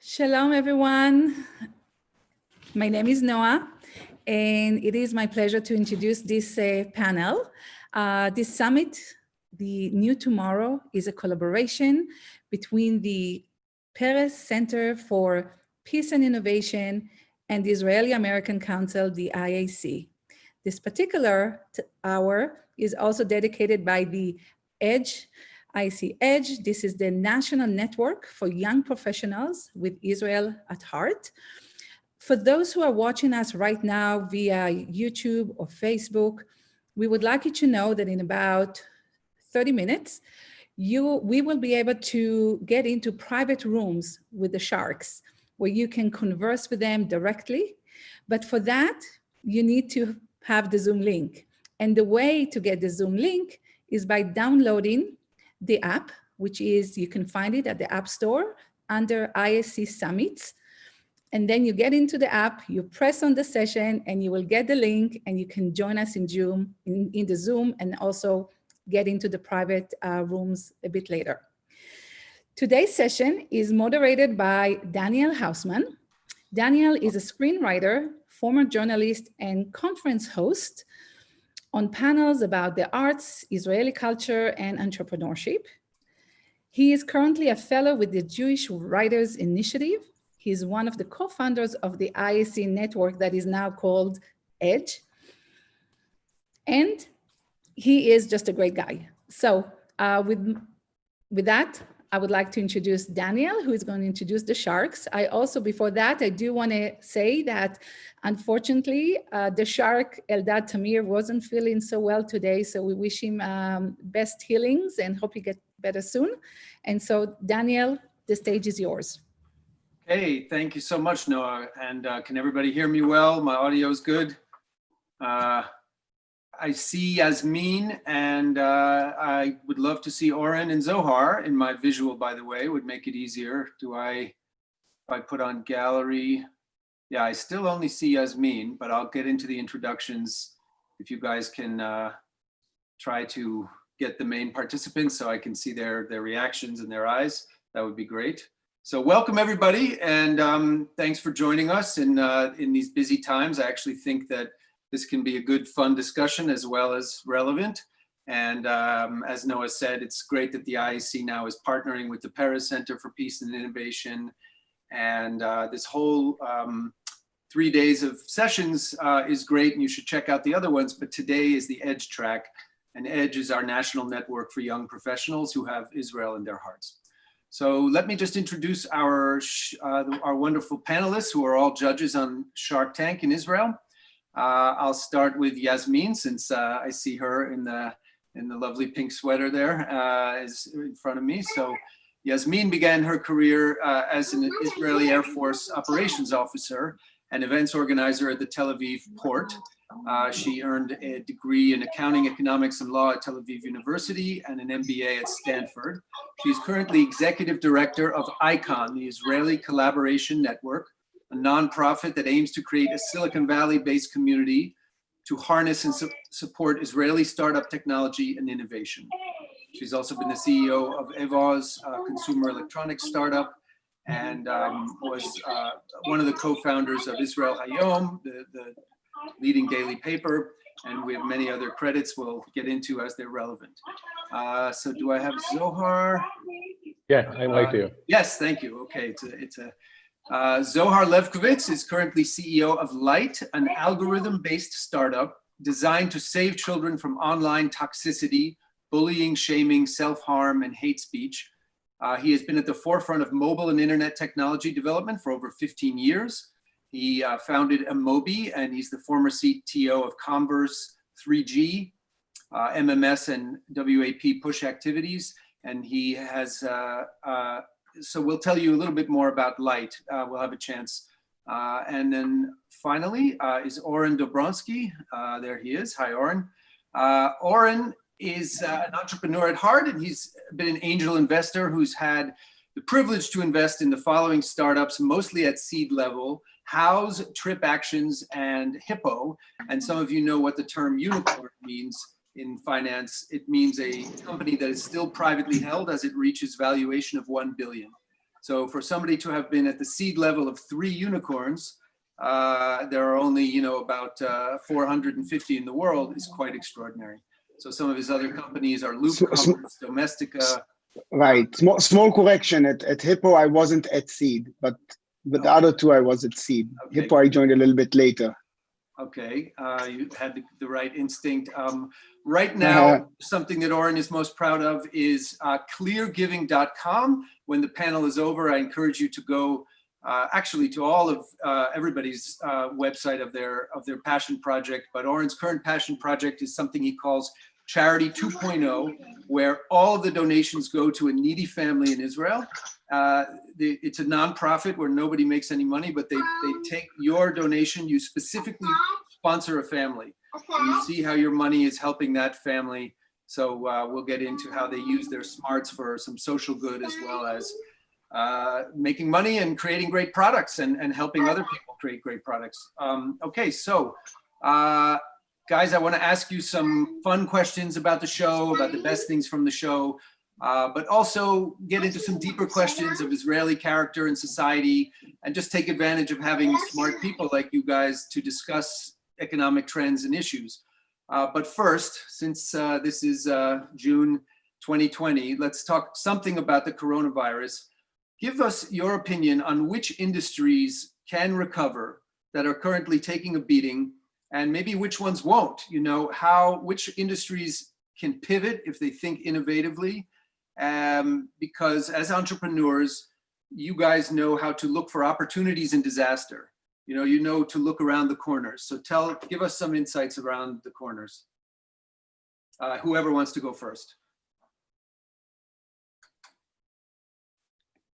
Shalom, everyone. My name is Noah, and it is my pleasure to introduce this panel. This summit, The New Tomorrow, is a collaboration between the Peres Center for Peace and Innovation and the Israeli American Council, the IAC. This particular hour is also dedicated by the EDGE, IAC EDGE. This is the national network for young professionals with Israel at heart. For those who are watching us right now via YouTube or Facebook, we would like you to know that in about 30 minutes, we will be able to get into private rooms with the sharks where you can converse with them directly. But for that, you need to have the Zoom link. And the way to get the Zoom link is by downloading the app, which is, you can find it at the App Store under ISC Summits. And then you get into the app, you press on the session, and you will get the link, and you can join us in Zoom, in the Zoom, and also get into the private rooms a bit later. Today's session is moderated by Daniel Hausman. Daniel is a screenwriter, former journalist, and conference host on panels about the arts, Israeli culture, and entrepreneurship. He is currently a fellow with the Jewish Writers Initiative. He's one of the co-founders of the IAC network that is now called EDGE. And he is just a great guy. So with that, I would like to introduce Daniel, who is going to introduce the sharks. I also, before that, I do want to say that unfortunately, the shark Eldad Tamir wasn't feeling so well today. So we wish him best healings and hope he gets better soon. And so Daniel, the stage is yours. Hey, thank you so much, Noah. And can everybody hear me well? My audio is good. I see Yasmin, and I would love to see Oren and Zohar in my visual, by the way, would make it easier. If I put on gallery? Yeah, I still only see Yasmin, but I'll get into the introductions. If you guys can try to get the main participants so I can see their reactions and their eyes, that would be great. So welcome everybody, and thanks for joining us in these busy times. I actually think that this can be a good, fun discussion as well as relevant. And as Noah said, it's great that the IAC now is partnering with the Peres Center for Peace and Innovation. And this whole 3 days of sessions is great, and you should check out the other ones. But today is the EDGE track, and EDGE is our national network for young professionals who have Israel in their hearts. So let me just introduce our wonderful panelists who are all judges on Shark Tank in Israel. I'll start with Yasmin, since I see her in the lovely pink sweater there is in front of me. So Yasmin began her career as an Israeli Air Force operations officer and events organizer at the Tel Aviv port. She earned a degree in accounting, economics, and law at Tel Aviv University and an MBA at Stanford. She's currently executive director of ICON, the Israeli Collaboration Network, a nonprofit that aims to create a Silicon Valley-based community to harness and support Israeli startup technology and innovation. She's also been the CEO of Evoz, a consumer electronics startup, and was one of the co-founders of Israel Hayom, the leading daily paper, and we have many other credits we'll get into as they're relevant. So do I have Zohar? Yeah, I like to. Yes, thank you. Okay, Zohar Levkovitz is currently CEO of Light, an algorithm-based startup designed to save children from online toxicity, bullying, shaming, self-harm, and hate speech. He has been at the forefront of mobile and internet technology development for over 15 years. He founded Amobi, and he's the former CTO of Converse 3G, MMS, and WAP push activities. And he has, so we'll tell you a little bit more about Light. We'll have a chance. And then finally is Oren Dobronsky. There he is. Hi, Oren. Oren is an entrepreneur at heart, and he's been an angel investor who's had the privilege to invest in the following startups, mostly at seed level: House, Trip Actions, and Hippo. And some of you know what the term unicorn means in finance. It means a company that is still privately held as it reaches valuation of 1 billion. So for somebody to have been at the seed level of 3 unicorns, there are only, about 450 in the world is quite extraordinary. So some of his other companies are Loop Commerce, Domestika. Right. Small correction. At Hippo, I wasn't at seed, but the other 2 I was at seed. Okay. Hippo, I joined a little bit later. Okay, you had the right instinct. Right now, something that Oren is most proud of is cleargiving.com. When the panel is over, I encourage you to go actually to all of everybody's website of their passion project. But Oren's current passion project is something he calls Charity 2.0, where all of the donations go to a needy family in Israel. It's a nonprofit where nobody makes any money, but they take your donation, you specifically sponsor a family. And you see how your money is helping that family. So we'll get into how they use their smarts for some social good, as well as making money and creating great products and helping other people create great products. Okay, so guys, I want to ask you some fun questions about the show, about the best things from the show, but also get into some deeper questions of Israeli character and society, and just take advantage of having smart people like you guys to discuss economic trends and issues. But first, since this is June 2020, let's talk something about the coronavirus. Give us your opinion on which industries can recover that are currently taking a beating, and maybe which ones won't. Which industries can pivot if they think innovatively, because as entrepreneurs, you guys know how to look for opportunities in disaster. You know to look around the corners. So give us some insights around the corners. Whoever wants to go first.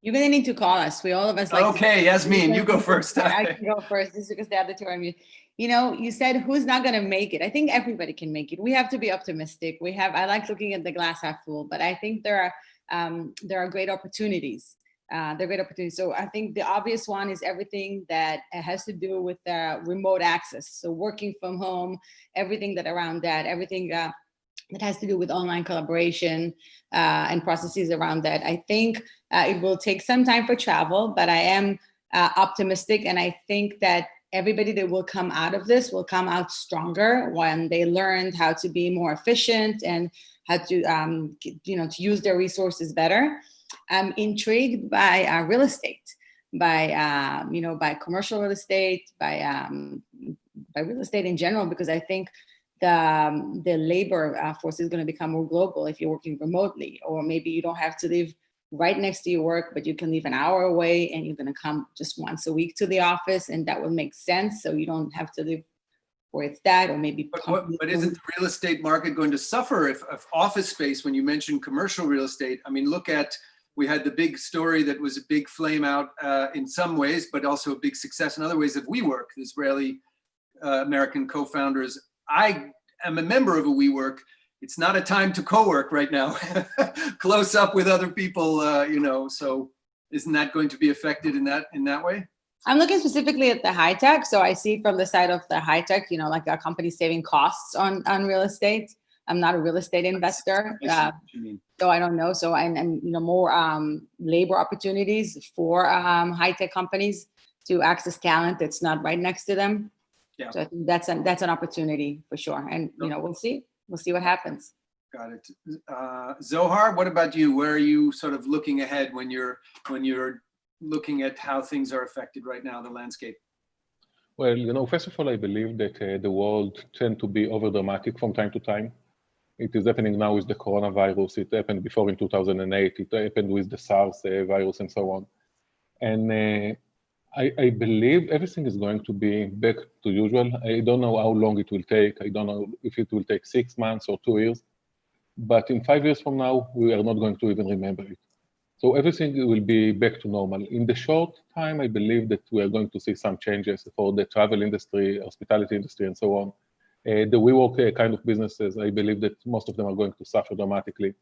You're gonna need to call us. We all of us like. Okay, Yasmin, you go first. I can go first, just because the other 2 are mute. You said who's not gonna make it. I think everybody can make it. We have to be optimistic. I like looking at the glass half full, but I think there are great opportunities. So I think the obvious one is everything that has to do with remote access. So working from home, everything that around that, everything that has to do with online collaboration and processes around that. I think it will take some time for travel, but I am optimistic, and I think that everybody that will come out of this will come out stronger when they learned how to be more efficient and how to to use their resources better. I'm intrigued by real estate, by commercial real estate, by real estate in general, because I think the labor force is going to become more global if you're working remotely, or maybe you don't have to live right next to your work, but you can live an hour away and you're going to come just once a week to the office, and that will make sense. So you don't have to live where it's that, or maybe. But isn't the real estate market going to suffer if office space, when you mentioned commercial real estate? I mean, we had the big story that was a big flame out in some ways, but also a big success in other ways of WeWork, the Israeli American co-founders. I am a member of a WeWork. It's not a time to co-work right now, close up with other people, so isn't that going to be affected in that way? I'm looking specifically at the high tech. So I see from the side of the high tech, like a company saving costs on real estate. I'm not a real estate investor, so I don't know. So and more labor opportunities for high tech companies to access talent that's not right next to them. Yeah. So I think that's an opportunity for sure. And we'll see what happens. Got it. Zohar, what about you? Where are you sort of looking ahead when you're looking at how things are affected right now, the landscape? Well, first of all, I believe that the world tends to be overdramatic from time to time. It is happening now with the coronavirus. It happened before in 2008. It happened with the SARS virus and so on. And I believe everything is going to be back to usual. I don't know how long it will take. I don't know if it will take 6 months or 2 years. But in 5 years from now, we are not going to even remember it. So everything will be back to normal. In the short time, I believe that we are going to see some changes for the travel industry, hospitality industry, and so on. The WeWork kind of businesses, I believe that most of them are going to suffer dramatically.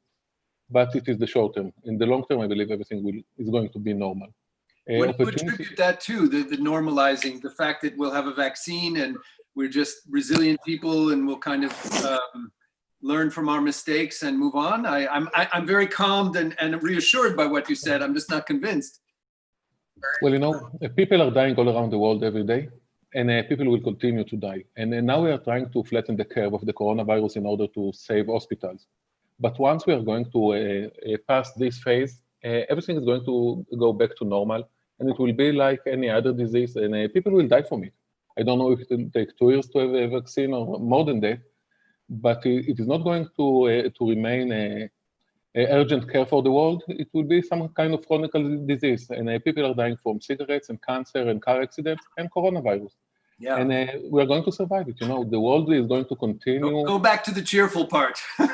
But it is the short term. In the long term, I believe everything is going to be normal. What do you attribute that to, the normalizing, the fact that we'll have a vaccine and we're just resilient people and we'll kind of learn from our mistakes and move on? I'm very calmed and reassured by what you said. I'm just not convinced. Well, people are dying all around the world every day, and people will continue to die. And now we are trying to flatten the curve of the coronavirus in order to save hospitals. But once we are going to pass this phase, everything is going to go back to normal, and it will be like any other disease, and people will die from it. I don't know if it will take 2 years to have a vaccine or more than that, but it is not going to remain a urgent care for the world. It will be some kind of chronic disease, and people are dying from cigarettes and cancer and car accidents and coronavirus. Yeah. And we are going to survive it. The world is going to continue. Go back to the cheerful part. You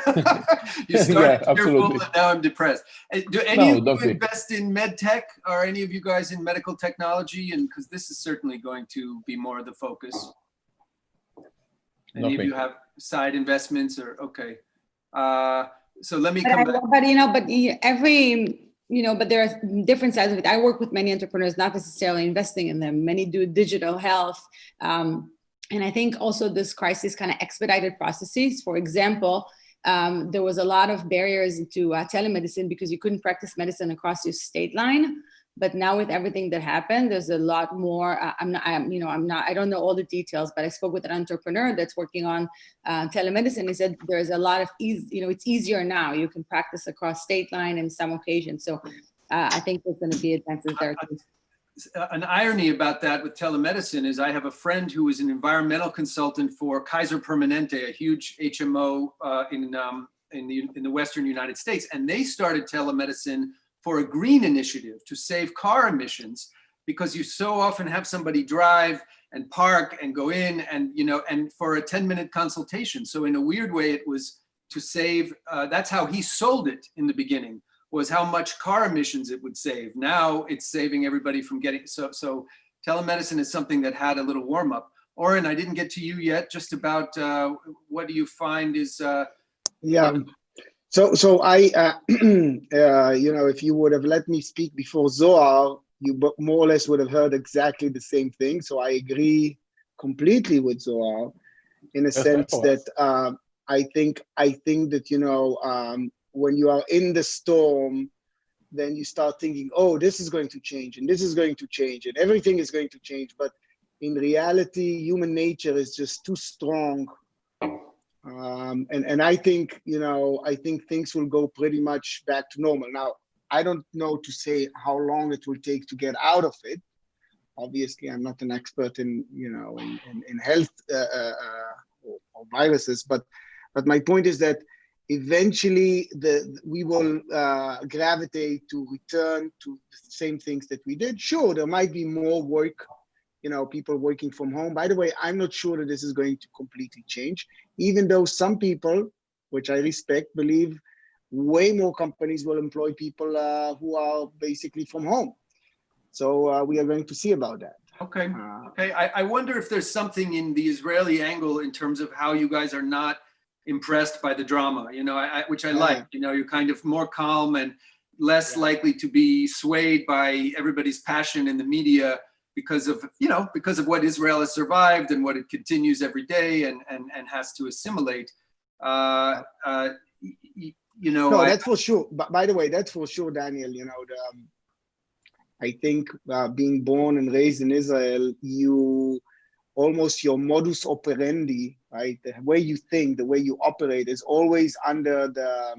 started cheerful, absolutely. and now I'm depressed. Do any of don't you be. invest in med tech? Are any of you guys in medical technology? And because this is certainly going to be more of the focus. Any of you have side investments or okay? So let me come back. But there are different sides of it. I work with many entrepreneurs, not necessarily investing in them. Many do digital health. And I think also this crisis kind of expedited processes. For example, there was a lot of barriers to telemedicine because you couldn't practice medicine across your state line. But now with everything that happened, there's a lot more. I don't know all the details, but I spoke with an entrepreneur that's working on telemedicine. He said there's a lot of ease. It's easier now. You can practice across state line in some occasions. So I think there's going to be advances there too. An irony about that with telemedicine is I have a friend who is an environmental consultant for Kaiser Permanente, a huge HMO in the Western United States, and they started telemedicine for a green initiative to save car emissions, because you so often have somebody drive and park and go in and for a 10-minute consultation. So in a weird way, it was to save. That's how he sold it in the beginning, was how much car emissions it would save. Now it's saving everybody from getting, so telemedicine is something that had a little warm up. Oren, I didn't get to you yet, just about what do you find is... So I, if you would have let me speak before Zohar, you more or less would have heard exactly the same thing. So I agree completely with Zohar in a sense that I think that, when you are in the storm, then you start thinking, oh, this is going to change and this is going to change and everything is going to change. But in reality, human nature is just too strong. And I think, I think things will go pretty much back to normal. Now, I don't know to say how long it will take to get out of it. Obviously, I'm not an expert in health or viruses, but my point is that eventually we will gravitate to return to the same things that we did. Sure, there might be more work, people working from home. By the way, I'm not sure that this is going to completely change, even though some people, which I respect, believe way more companies will employ people who are basically from home. So we are going to see about that. Okay. I wonder if there's something in the Israeli angle in terms of how you guys are not impressed by the drama, which I like. You're kind of more calm and less likely to be swayed by everybody's passion in the media because of what Israel has survived and what it continues every day and has to assimilate. No, that's for sure. But by the way, that's for sure, Daniel. I think being born and raised in Israel, your modus operandi, right? The way you think, the way you operate is always under the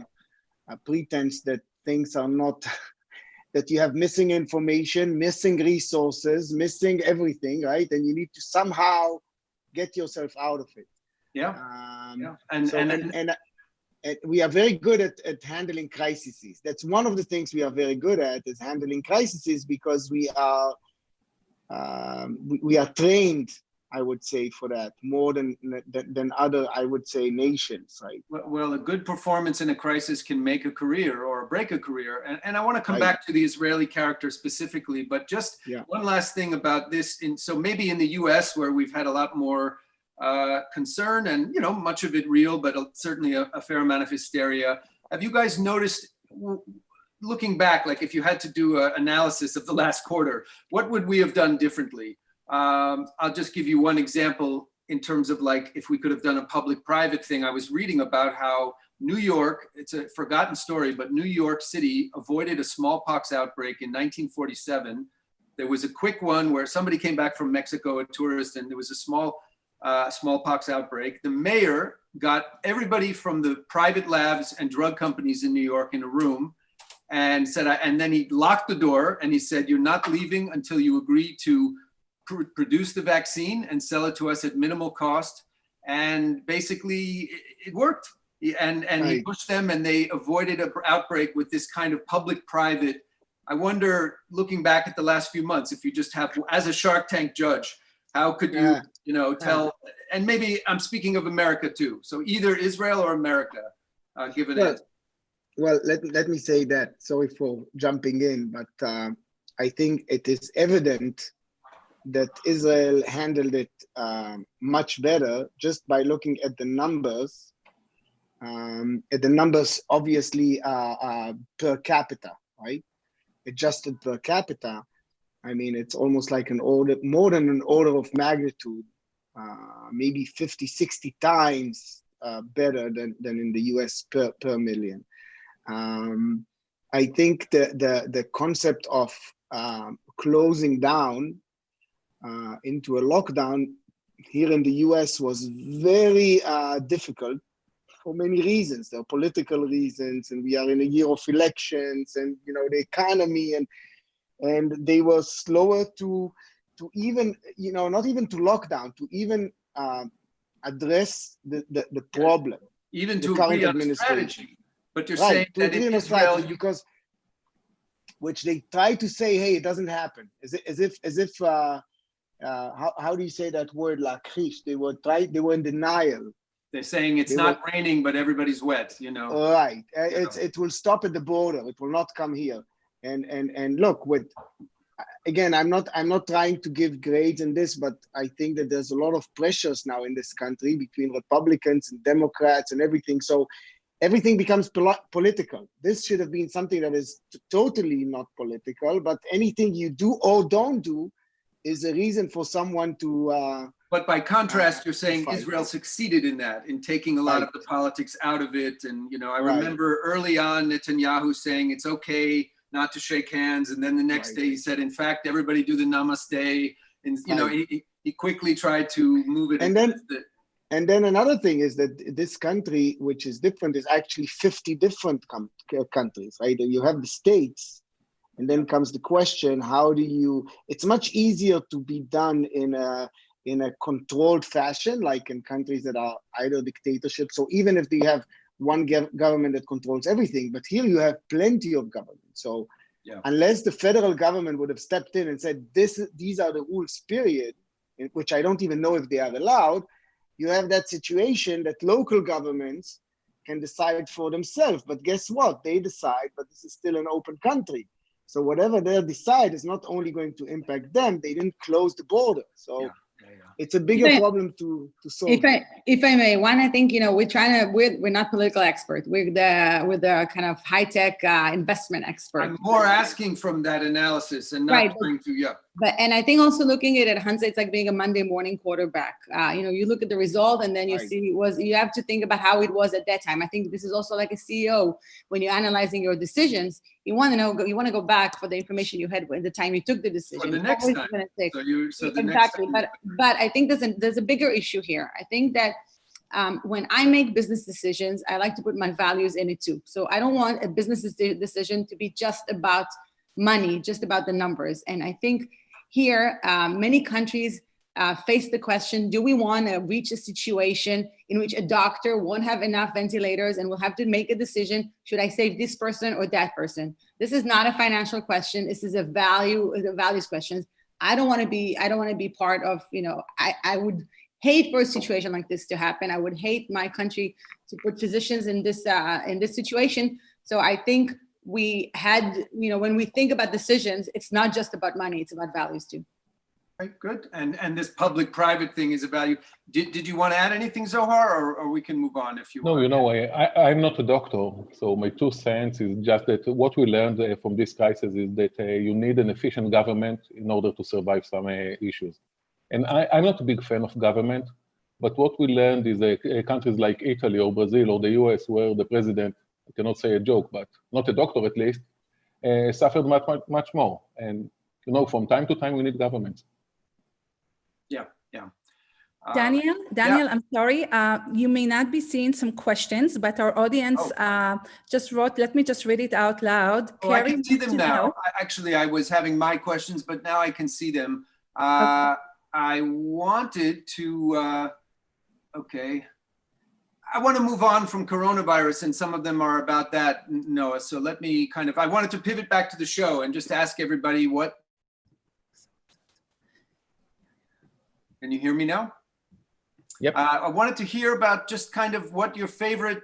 pretense that things are not, that you have missing information, missing resources, missing everything, right? And you need to somehow get yourself out of it. Yeah. And we are very good at handling crises. That's one of the things we are very good at, is handling crises, because we are trained, I would say, for that more than other, I would say, nations, right? Well, a good performance in a crisis can make a career or break a career. And I want to come back to the Israeli character specifically, but just one last thing about this. So maybe in the US, where we've had a lot more concern and, much of it real, but certainly a fair amount of hysteria. Have you guys noticed, looking back, like if you had to do an analysis of the last quarter, what would we have done differently? I'll just give you one example in terms of like, if we could have done a public-private thing. I was reading about how New York, it's a forgotten story, but New York City avoided a smallpox outbreak in 1947 There was a quick one where somebody came back from Mexico, a tourist, and there was a small smallpox outbreak. The mayor got everybody from the private labs and drug companies in New York in a room and said, and then he locked the door and he said, "You're not leaving until you agree to produce the vaccine and sell it to us at minimal cost." And basically it worked. And he pushed them and they avoided an outbreak with this kind of public-private. I wonder, looking back at the last few months, if you just have, as a Shark Tank judge, how could you, tell, and maybe I'm speaking of America too. So either Israel or America, given it. Well, let me say that, sorry for jumping in, but I think it is evident that Israel handled it much better just by looking at the numbers. Obviously per capita, right? Adjusted per capita. I mean, it's almost like more than an order of magnitude, maybe 50, 60 times better than in the US per million. I think the concept of closing down into a lockdown here in the US was very difficult for many reasons. There are political reasons, and we are in a year of elections, and the economy, and they were slower to even not even to lock down, to even address the problem. Even to agree on a strategy. But you're saying that in Israel, because which they try to say, hey, it doesn't happen, as if how do you say that word, lakrish? They were in denial. They're saying it's not raining, but everybody's wet, Right. It will stop at the border. It will not come here. And look, again, I'm not trying to give grades in this, but I think that there's a lot of pressures now in this country between Republicans and Democrats and everything. So everything becomes political. This should have been something that is totally not political, but anything you do or don't do is a reason for someone to but by contrast, you're saying Israel succeeded in that, in taking a lot of the politics out of it. And, I remember early on Netanyahu saying it's okay not to shake hands. And then the next day he said, in fact, everybody do the namaste. And, he quickly tried to move it. And then another thing is that this country, which is different, is actually 50 different countries, right? You have the states. And then comes the question, it's much easier to be done in a controlled fashion, like in countries that are either dictatorships, or even if they have one government that controls everything. But here you have plenty of government. So unless the federal government would have stepped in and said, these are the rules, period, which I don't even know if they are allowed, you have that situation that local governments can decide for themselves. But guess what? They decide, but this is still an open country. So whatever they decide is not only going to impact them, they didn't close the border. So it's a bigger problem to solve. If I may, one, I think, we're not political experts. We're the kind of high-tech investment expert. I'm more asking from that analysis and not trying to, And I think also looking at it, Hansa, it's like being a Monday morning quarterback. You look at the result and then you see you have to think about how it was at that time. I think this is also like a CEO, when you're analyzing your decisions, you want to go back for the information you had at the time you took the decision. For the next time. Exactly. But I think there's a bigger issue here. I think that when I make business decisions, I like to put my values in it too. So I don't want a business decision to be just about money, just about the numbers. And I think here, many countries face the question, do we want to reach a situation in which a doctor won't have enough ventilators and will have to make a decision, should I save this person or that person? This is not a financial question. This is a values question. I don't want to be part of, I would hate for a situation like this to happen. I would hate my country to put physicians in this situation. So I think we had, when we think about decisions, it's not just about money, it's about values too. Right, good. And this public-private thing is a value. Did you want to add anything, Zohar, or we can move on if you want? No, I'm not a doctor, so my 2 cents is just that what we learned from this crisis is that you need an efficient government in order to survive some issues. And I'm not a big fan of government, but what we learned is that countries like Italy or Brazil or the US, where the president, I cannot say a joke, but not a doctor at least, suffered much more. And from time to time, we need governments. Daniel, I'm sorry. You may not be seeing some questions, but our audience just wrote, let me just read it out loud. Oh, I can Carrie see them wants to now. know- Actually, I was having my questions, but now I can see them. I wanted to, okay. I want to move on from coronavirus, and some of them are about that, Noah. So let me I wanted to pivot back to the show and just ask everybody what. Can you hear me now? Yep. I wanted to hear about just what your favorite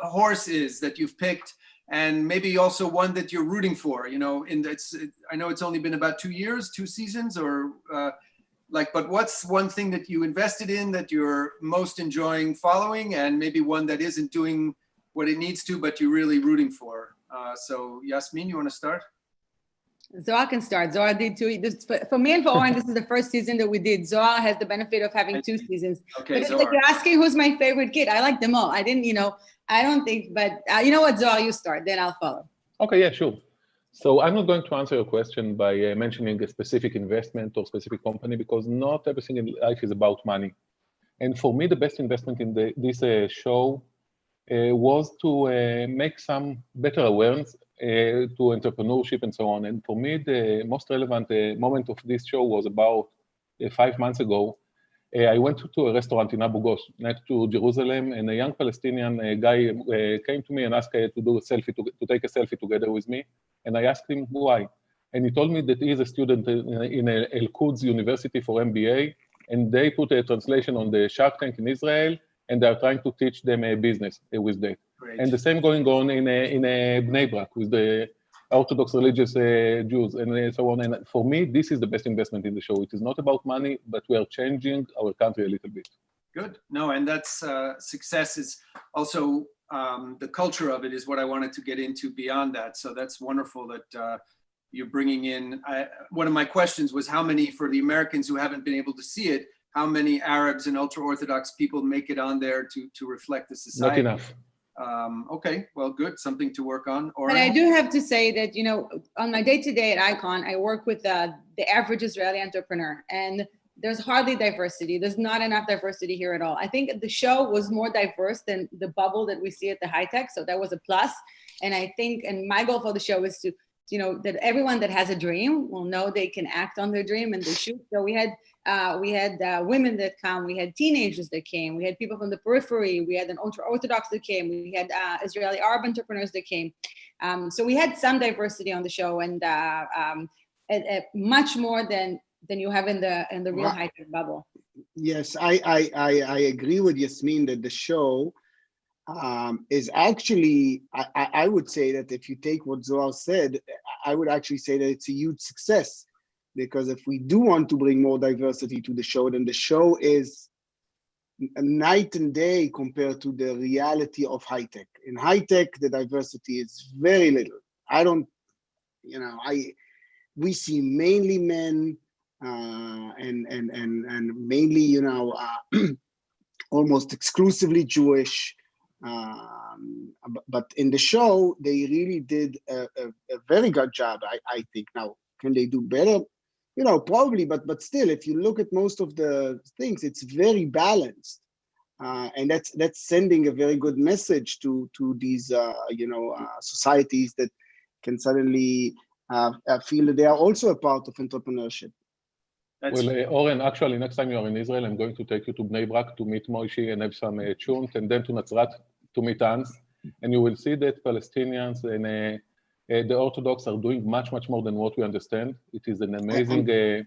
horse is that you've picked, and maybe also one that you're rooting for. I know it's only been about 2 years, 2 seasons, or but what's one thing that you invested in that you're most enjoying following, and maybe one that isn't doing what it needs to, but you're really rooting for? So Yasmin, you want to start? Zohar can start. Zohar did 2. For me and for Oren, this is the first season that we did. Zohar has the benefit of having 2 seasons. Okay, but it's Zohar. like you're asking who's my favorite kid. I like them all. I didn't, I don't think, but you know what, Zohar, you start, then I'll follow. Okay, yeah, sure. So I'm not going to answer your question by mentioning a specific investment or specific company, because not everything in life is about money. And for me, the best investment in this show was to make some better awareness to entrepreneurship and so on. And for me, the most relevant moment of this show was about 5 months ago. I went to a restaurant in Abu Ghosh, next to Jerusalem, and a young Palestinian guy came to me and asked to do a selfie, to take a selfie together with me. And I asked him why. And he told me that he is a student in Al-Quds University for MBA, and they put a translation on the Shark Tank in Israel, and they are trying to teach them a business with that. Great. And the same going on in Bnei Brak with the Orthodox religious Jews and so on. And for me, this is the best investment in the show. It is not about money, but we are changing our country a little bit. Good. No, and that's success is also the culture of it is what I wanted to get into beyond that. So that's wonderful that you're bringing in. One of my questions was how many, for the Americans who haven't been able to see it, how many Arabs and ultra-Orthodox people make it on there to reflect the society? Not enough. Okay, well, good. Something to work on. But I do have to say that, on my day-to-day at Icon, I work with the average Israeli entrepreneur, and there's hardly diversity. There's not enough diversity here at all. I think the show was more diverse than the bubble that we see at the high tech, so that was a plus. And I think, and my goal for the show is to, that everyone that has a dream will know they can act on their dream and they shoot. So we had women that come, we had teenagers that came, we had people from the periphery, we had an ultra-Orthodox that came, we had Israeli Arab entrepreneurs that came. So we had some diversity on the show, and much more than you have in the real high-tech bubble. Yes, I agree with Yasmin that the show is actually, I would say that if you take what Zohar said, I would actually say that it's a huge success, because if we do want to bring more diversity to the show, then the show is a night and day compared to the reality of high tech. In high tech, the diversity is very little. We see mainly men and mainly, almost exclusively Jewish. But in the show, they really did a very good job, I think. Now, can they do better? Probably, but still, if you look at most of the things, it's very balanced. And that's sending a very good message to these, societies that can suddenly feel that they are also a part of entrepreneurship. Oren, actually, next time you're in Israel, I'm going to take you to Bnei Brak to meet Moishi and have some chunt, and then to Nazrat to meet Hans. And you will see that Palestinians and the Orthodox are doing much, much more than what we understand. It is an amazing...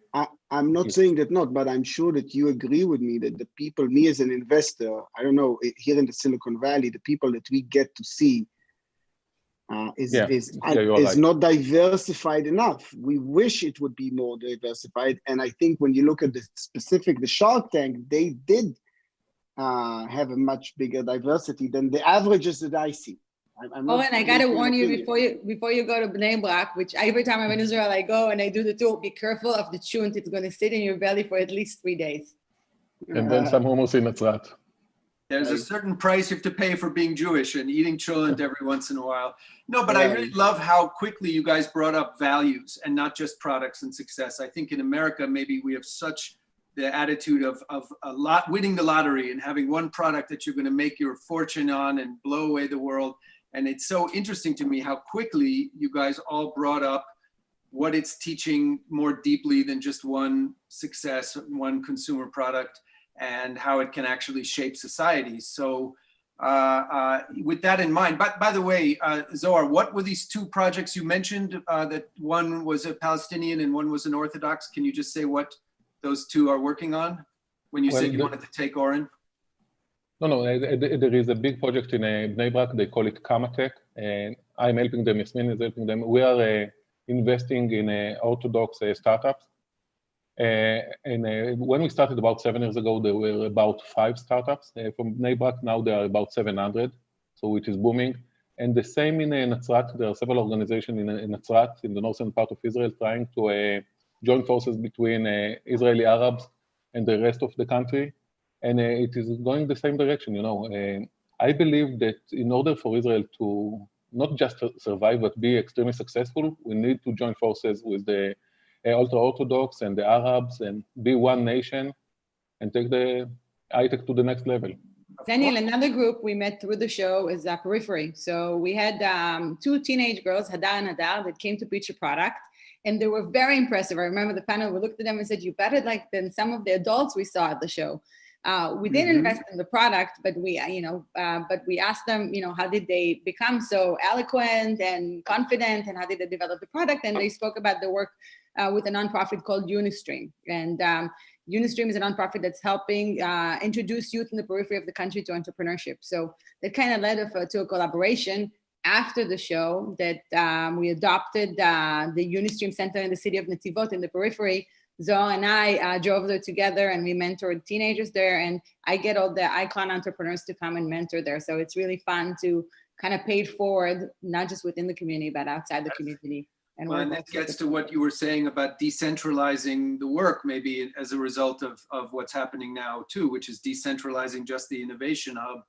I'm not saying that not, but I'm sure that you agree with me that the people, me as an investor, I don't know, here in the Silicon Valley, the people that we get to see is right. not diversified enough. We wish it would be more diversified. And I think when you look at the Shark Tank, they did have a much bigger diversity than the averages that I see. And I got to warn you before you go to Bnei Brak, which every time I'm in Israel, I go and I do the tour, be careful of the chunt. It's going to sit in your belly for at least 3 days. And then some hummus in Nazrat. There's a Right. certain price you have to pay for being Jewish and eating cholent every once in a while. No, but I Right. really love how quickly you guys brought up values and not just products and success. I think in America, maybe we have such the attitude of a lot winning the lottery and having one product that you're going to make your fortune on and blow away the world. And it's so interesting to me how quickly you guys all brought up what it's teaching more deeply than just one success, one consumer product, and how it can actually shape society. So with that in mind, by the way, Zohar, what were these two projects you mentioned that one was a Palestinian and one was an Orthodox? Can you just say what those two are working on when you Well, said you wanted to take Oren? No, there is a big project in Bnei Brak, they call it Kamatech, and I'm helping them, Yasmin is helping them. We are investing in Orthodox startups. And when we started about 7 years ago, there were about 5 startups from Bnei Brak. Now there are about 700, so it is booming. And the same in Nazrat, there are several organizations in Nazrat, in the northern part of Israel, trying to join forces between Israeli Arabs and the rest of the country. And it is going the same direction, you know. I believe that in order for Israel to not just survive, but be extremely successful, we need to join forces with the ultra-Orthodox and the Arabs and be one nation and take the high-tech to the next level. Daniel, another group we met through the show is Periphery. So we had 2 teenage girls, Hadar and Hadar, that came to pitch a product. And they were very impressive. I remember the panel, we looked at them and said, you better like than some of the adults we saw at the show. We didn't invest in the product, but we asked them, how did they become so eloquent and confident, and how did they develop the product? And they spoke about their work with a nonprofit called Unistream. And Unistream is a nonprofit that's helping introduce youth in the periphery of the country to entrepreneurship. So that kind of led to a collaboration after the show that we adopted the Unistream Center in the city of Netivot in the periphery. Zohar and I drove there together, and we mentored teenagers there, and I get all the icon entrepreneurs to come and mentor there. So it's really fun to kind of pay it forward, not just within the community, but outside the community. And well, and that gets to what you were saying about decentralizing the work, maybe as a result of what's happening now too, which is decentralizing just the innovation hub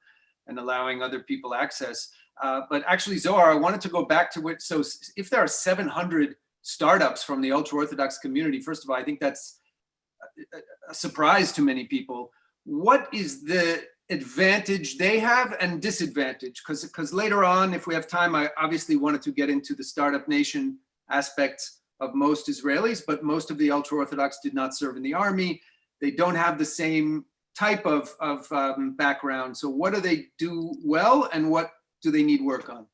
and allowing other people access. But actually, Zohar, I wanted to go back to what, so if there are 700 startups from the ultra-Orthodox community, first of all, I think that's a surprise to many people. What is the advantage they have and disadvantage? Because later on, if we have time, I obviously wanted to get into the startup nation aspects of most Israelis, but most of the ultra-Orthodox did not serve in the army. They don't have the same type of background. So what do they do well, and what do they need work on?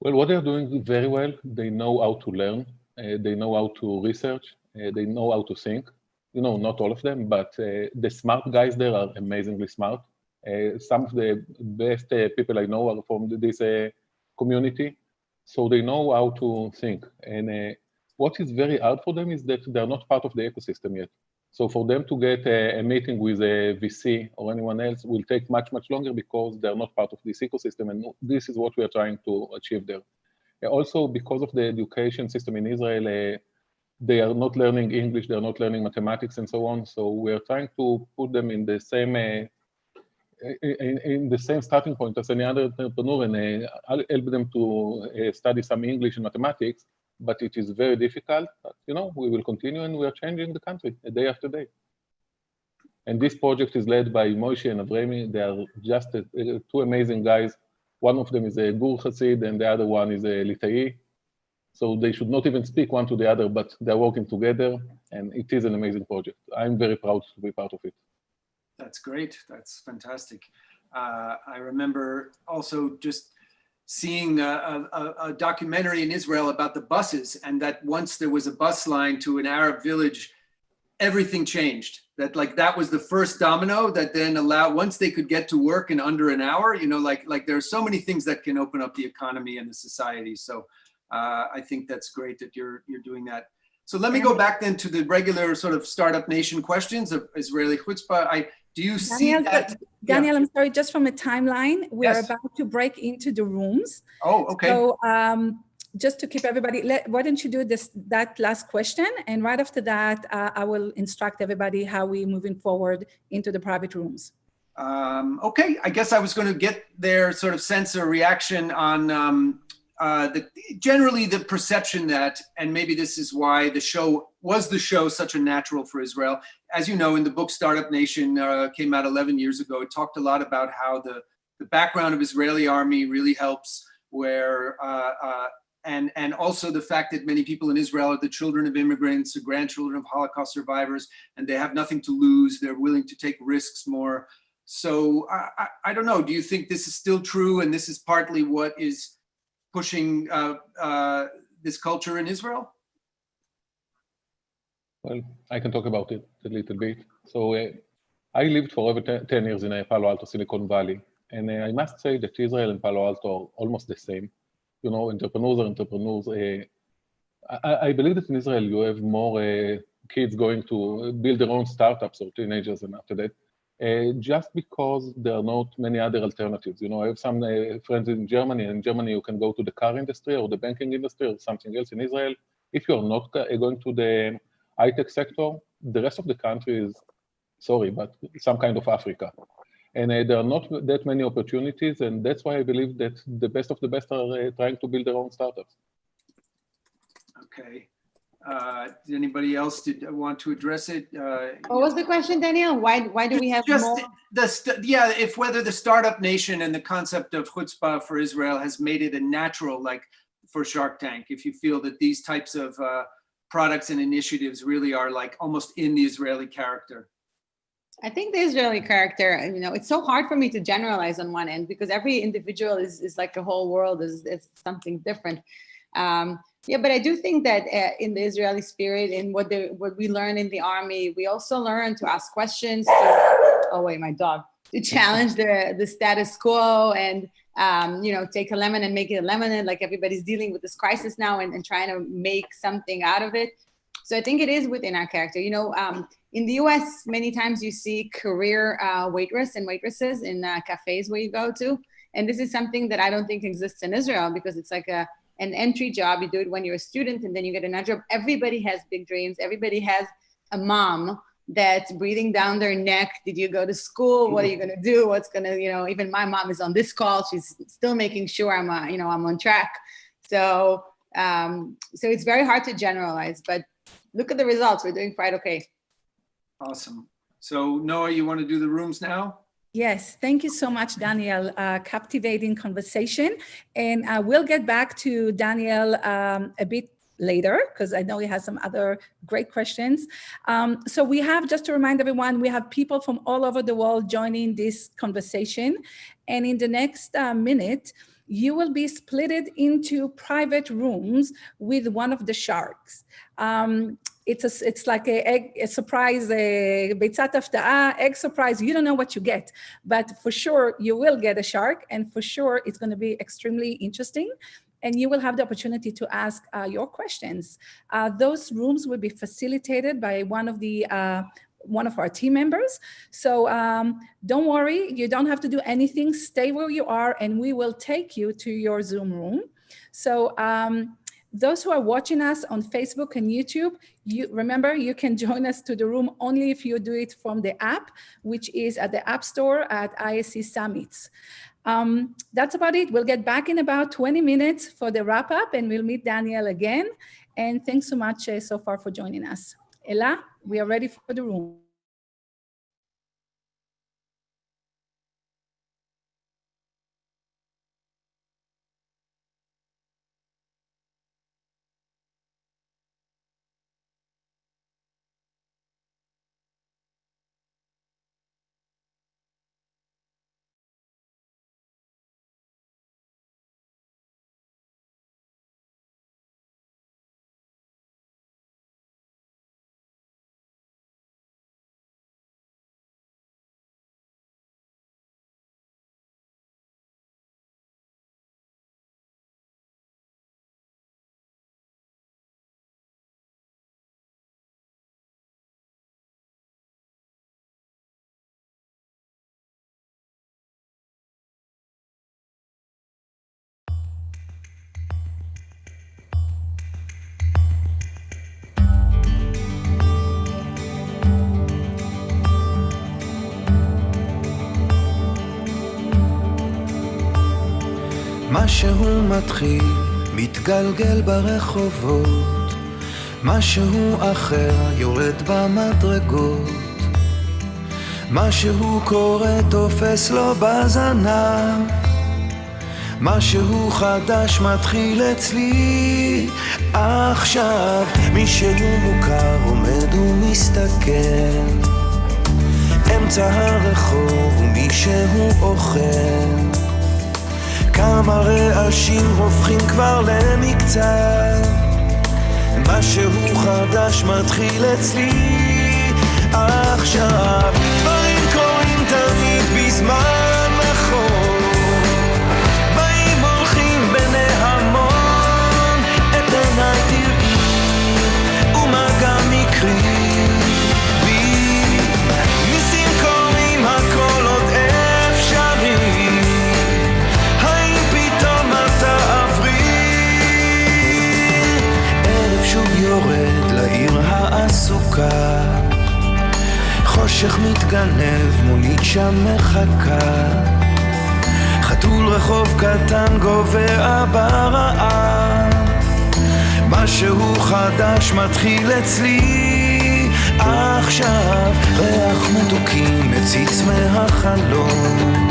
Well, what they're doing very well, they know how to learn, they know how to research, they know how to think. Not all of them, but the smart guys there are amazingly smart. Some of the best people I know are from this community, so they know how to think. And what is very hard for them is that they're not part of the ecosystem yet. So for them to get a meeting with a VC or anyone else will take much, much longer because they're not part of this ecosystem. And this is what we are trying to achieve there. Also, because of the education system in Israel, they are not learning English, they're not learning mathematics and so on. So we are trying to put them in the same starting point as any other entrepreneur and help them to study some English and mathematics. But it is very difficult. But, we will continue, and we are changing the country day after day. And this project is led by Moshe and Avremi. They are just 2 amazing guys. One of them is a Gur Hasid, and the other one is a Litai. So they should not even speak one to the other, but they're working together, and it is an amazing project. I'm very proud to be part of it. That's great. That's fantastic. I remember also just seeing a documentary in Israel about the buses, and that once there was a bus line to an Arab village, everything changed. That was the first domino that then allowed, once they could get to work in under an hour, there are so many things that can open up the economy and the society. So I think that's great that you're doing that. So let me go back then to the regular sort of startup nation questions of Israeli chutzpah. Do you see that? Daniel, I'm sorry, just from a timeline, we're Yes. about to break into the rooms. Oh, okay. So just to keep everybody, why don't you do that last question? And right after that, I will instruct everybody how we're moving forward into the private rooms. Okay, I guess I was going to get their sort of sense or reaction on generally the perception that, and maybe this is why the show such a natural for Israel. As you know, in the book Startup Nation, came out 11 years ago, it talked a lot about how the background of Israeli army really helps, where and also the fact that many people in Israel are the children of immigrants, the grandchildren of Holocaust survivors, and they have nothing to lose. They're willing to take risks more. So I don't know, do you think this is still true, and this is partly what is pushing this culture in Israel? Well, I can talk about it a little bit. So I lived for over 10 years in Palo Alto, Silicon Valley. And I must say that Israel and Palo Alto are almost the same. You know, entrepreneurs are entrepreneurs. I believe that in Israel you have more kids going to build their own startups or teenagers and after that, just because there are not many other alternatives. You know, I have some friends in Germany, and in Germany you can go to the car industry or the banking industry or something else. In Israel, if you're not going to the high-tech sector, the rest of the country is, sorry, but some kind of Africa. And there are not that many opportunities, and that's why I believe that the best of the best are trying to build their own startups. Okay. Did anybody else want to address it? What was the question, Daniel? Why do we have more? If whether the Startup Nation and the concept of chutzpah for Israel has made it a natural, like for Shark Tank, if you feel that these types of products and initiatives really are like almost in the Israeli character. I think the Israeli character, you know, it's so hard for me to generalize on one end because every individual is like a whole world, is something different. Yeah, but I do think that in the Israeli spirit, in what we learn in the army, we also learn to ask questions. To challenge the status quo and you know, take a lemon and make it a lemonade. Like everybody's dealing with this crisis now and trying to make something out of it. So I think it is within our character. You know, in the US, many times you see career waitress and waitresses in cafes where you go to. And this is something that I don't think exists in Israel because it's like an entry job. You do it when you're a student and then you get another job. Everybody has big dreams. Everybody has a mom that's breathing down their neck. Did you go to school? What are you going to do? What's going to, you know, even my mom is on this call. She's still making sure I'm on track. So it's very hard to generalize, but look at the results. We're doing quite okay. Awesome. So Noah, you want to do the rooms now? Yes, thank you so much, Daniel. Captivating conversation. And we'll get back to Daniel a bit later, because I know he has some other great questions. So we have, just to remind everyone, we have people from all over the world joining this conversation. And in the next minute, you will be splitted into private rooms with one of the sharks. It's like a surprise, a bitzat hafta'a, egg surprise. You don't know what you get, but for sure you will get a shark, and for sure it's going to be extremely interesting. And you will have the opportunity to ask your questions. Those rooms will be facilitated by one of our team members. So don't worry, you don't have to do anything. Stay where you are, and we will take you to your Zoom room. So those who are watching us on Facebook and YouTube, remember, you can join us to the room only if you do it from the app, which is at the App Store at ISC Summits. That's about it. We'll get back in about 20 minutes for the wrap up, and we'll meet Daniel again. And thanks so much so far for joining us. Ella, we are ready for the room. משהו מתחיל, מתגלגל ברחובות, משהו אחר יורד במדרגות, משהו קורה תופס לו בזנב, משהו חדש מתחיל אצלי עכשיו. מישהו מוכר עומד ומסתכל אמצע הרחוב ומישהו אוכל, כמה רעשים הופכים כבר למקצת, משהו חדש מתחיל אצלי עכשיו. דברים קורים תמיד בזמן נכון, באים הולכים בני המון, את עיניי תראי ומה גם יקרי בי, ניסים קורים הכל עוד אפשרי, האם פתאום אתה עברי. ערב שוב יורד לעיר העסוקה, חושך מתגנב, מונית שם מחכה, חתול רחוב קטן גובע ברעב, משהו חדש מתחיל אצלי עכשיו. ריח מתוקים מציץ מהחלום,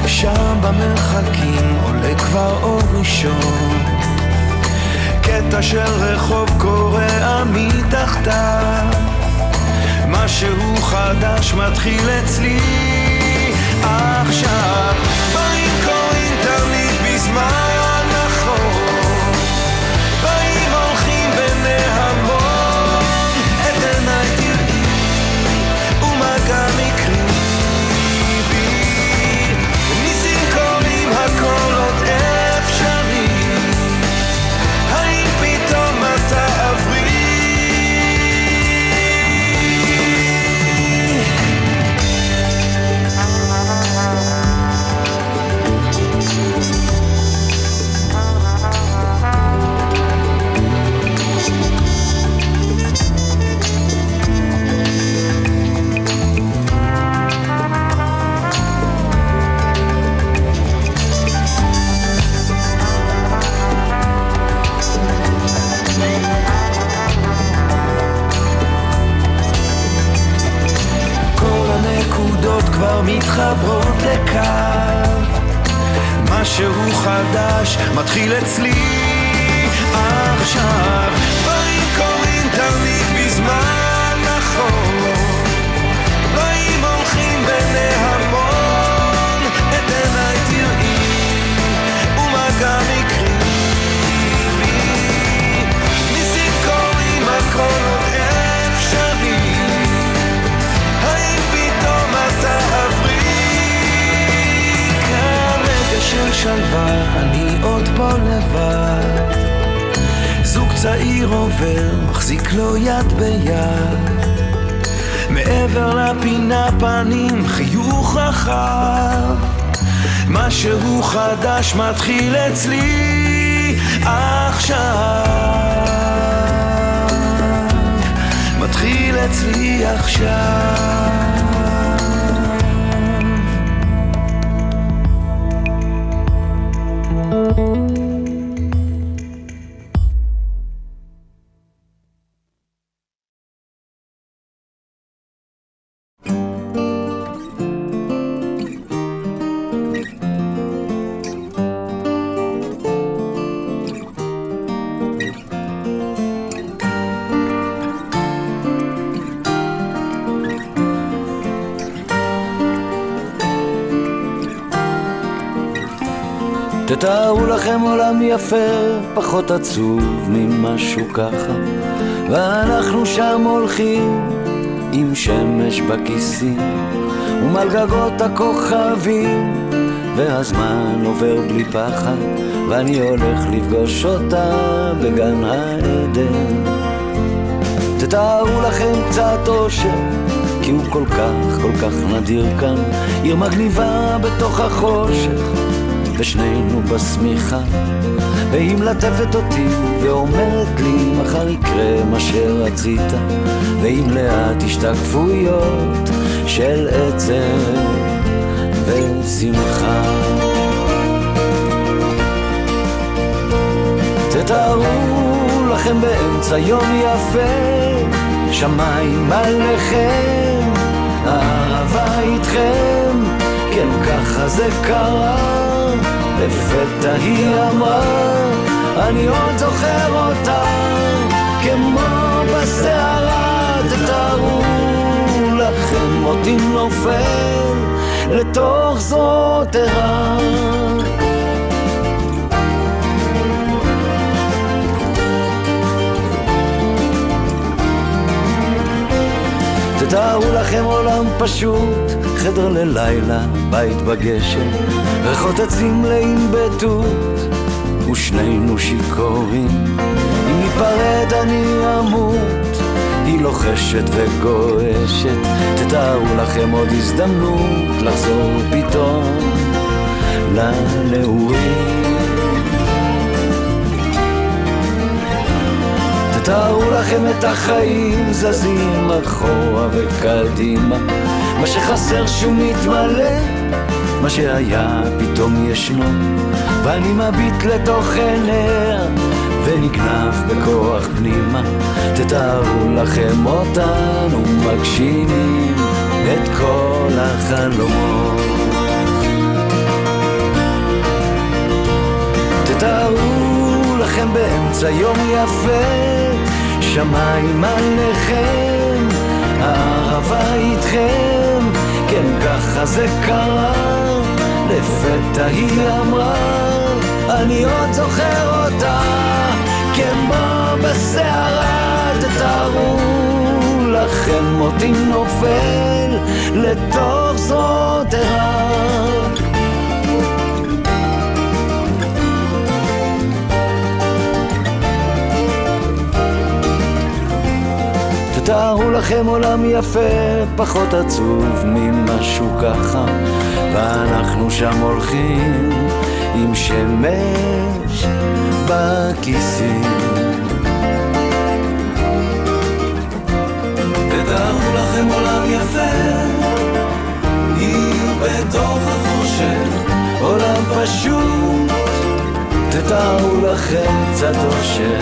שם במרחקים עולה כבר אור ראשון, קטע של רחוב קורע מתחתיו, משהו חדש מתחיל אצלי עכשיו. באים קוראים תמיד בזמן נכון, באים הולכים בני המון, את עיניי תראי ומה גם יקרי בי, ניסים קוראים הכל עוד אפשרי, האם פתאום אתה עברי. כבר מתחברות לקו, משהו חדש מתחיל אצלי עכשיו. דברים קורים תמיד בזמן נכון, באים הולכים בני המון, את עיניי תראי ומה גם יקרי בי, ניסים קורים הכל עוד אפשרי, האם פתאום אתה עברי. כרגע של שלווה אני עוד פה לבד, זוג צעיר עובר מחזיק לו יד ביד, מעבר לפינה פנים חיוך רחב, משהו חדש מתחיל אצלי עכשיו, מתחיל אצלי עכשיו. תתארו לכם עולם יפה, פחות עצוב ממשהו ככה, ואנחנו שם הולכים עם שמש בכיסים ומעל גגות הכוכבים, והזמן עובר בלי פחד, ואני הולך לפגוש אותה בגן העדן. תתארו לכם קצת אושר, כי הוא כל כך נדיר כאן, עיר מגניבה בתוך החושך, ושנינו בסמיכה, והיא מלטפת אותי ואומרת לי מחר יקרה מה שרצית, ועם לאט השתקפויות של עצב ושמחה. תתארו לכם באמצע יום יפה, שמיים עליכם, אהבה איתכם, כן ככה זה קרה, לפתע היא אמרה, אני עוד זוכר אותה, כמו בסערה, תתארו לכם אותי נופל, לתוך זרועותיה. תתארו לכם עולם פשוט, חדר ללילה, בית בגשם, ריחות עצים מלאים בתות, ושנינו שיכורים, אם ניפרד אני אמות, היא לוחשת וגועשת, תתארו לכם עוד הזדמנות, לחזור פתאום לנעורים. תתארו לכם את החיים זזים אחורה וקדימה, מה שחסר שהוא מתמלא, מה שהיה פתאום ישנו, ואני מביט לתוך עיניה ונגנב בכוח פנימה. תתארו לכם אותנו מגשימים את כל החלומות. תתארו לכם באמצע יום יפה, שמיים עליכם, אהבה איתכם, כן ככה זה קרה, לפתע היא אמרה, אני עוד זוכר אותה, כמו בסערה, תתארו לכם אותי נופל לתוך זרועותיה. תתארו לכם עולם יפה, פחות עצוב ממשהו ככה, ואנחנו שם הולכים עם שמש בכיסים. תתארו לכם עולם יפה, עיר בתוך החושך, עולם פשוט, תתארו לכם קצת אושר.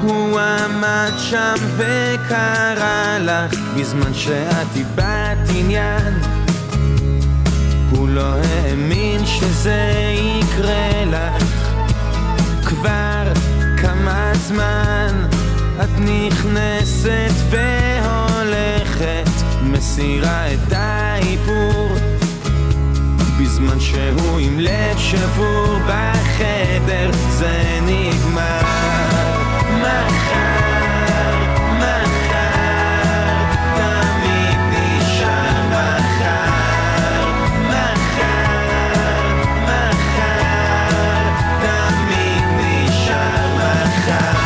הוא עמד שם וקרא לך בזמן שאת איבדת עניין, הוא לא האמין שזה יקרה לך. כבר כמה זמן את נכנסת והולכת, מסירה את האיפור בזמן שהוא עם לב שבור בחדר. זה נגמר מחר, מחר, תמיד נשאר מחר, מחר, מחר, תמיד נשאר מחר.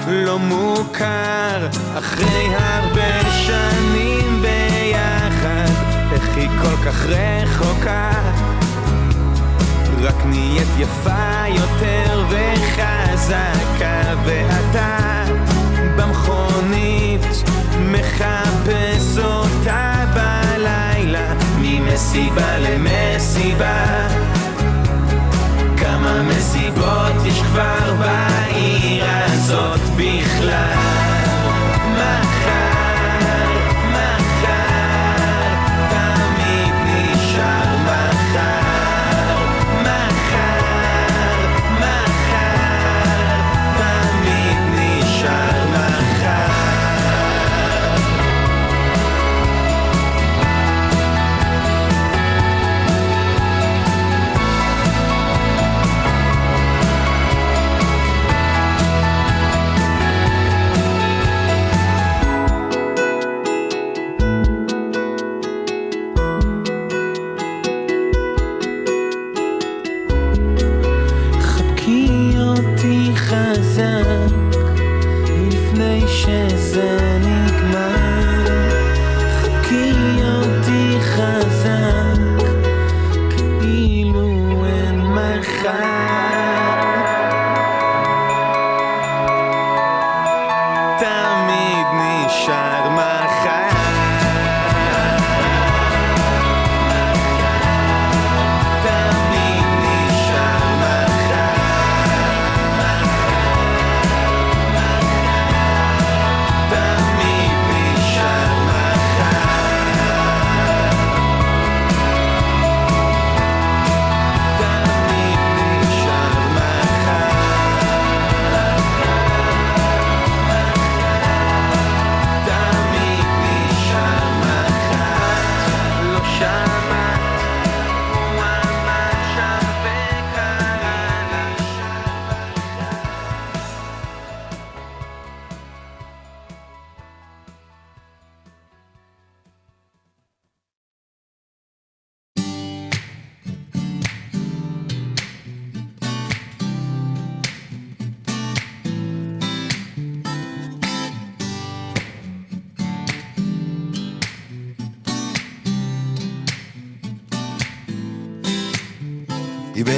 לא מוכר אחרי הרבה שנים ביחד, איך היא כל כך רחוקה, רק נהיית יפה יותר וחזקה, ואתה במכונית מחפש אותה בלילה, ממסיבה למסיבה. כמה מסיבות יש כבר בעיר הזאת בכלל. מחר, מחר, תמיד נשאר מחר, מחר, מחר, תמיד נשאר מחר.